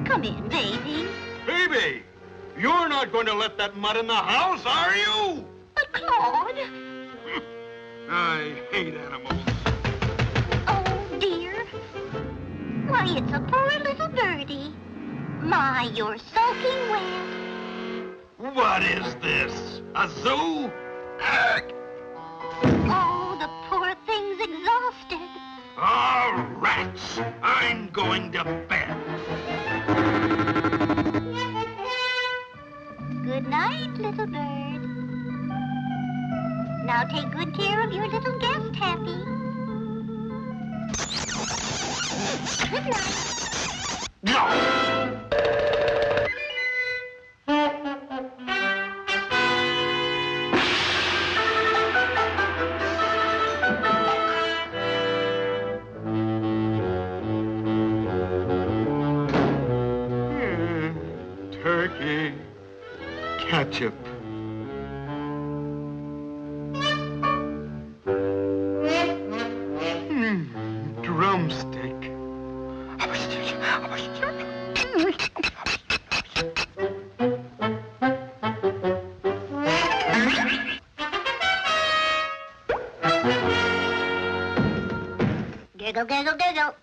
Come in, baby. Baby, you're not going to let that mutt in the house, are you? But, Claude... I hate animals. Oh, dear. Why, it's a poor little birdie. My, you're soaking wet. What is this? A zoo? Oh, the poor thing's exhausted. Oh, rats! I'm going to bed. Good night, little bird. Now take good care of your little guest, Happy. Good night. No! Turkey. Ketchup. Drumstick. Giggle, giggle, giggle.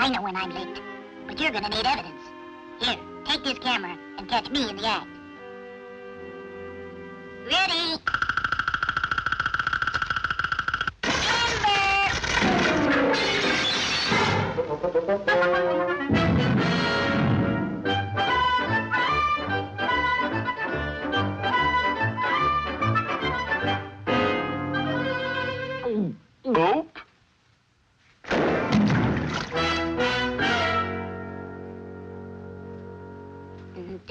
I know when I'm late, but you're gonna need evidence. Here, take this camera and catch me in the act. Ready? Nope.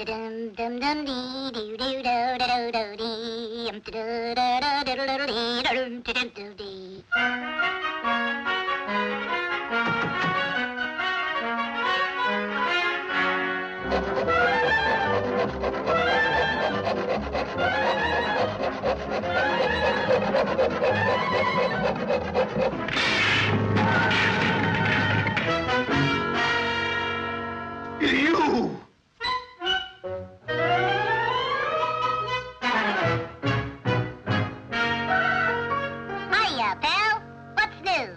Dum dum dum dee doo doo doo doo doo dee dum doo doo doo doo dee dum dum doo dee. You! Hiya, pal. What's new?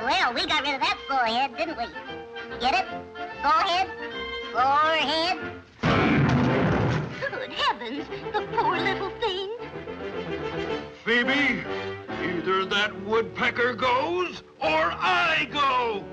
Well, we got rid of that forehead, didn't we? Get it? Forehead? Forehead? Good heavens, the poor little thing. Phoebe, either that woodpecker goes or I go.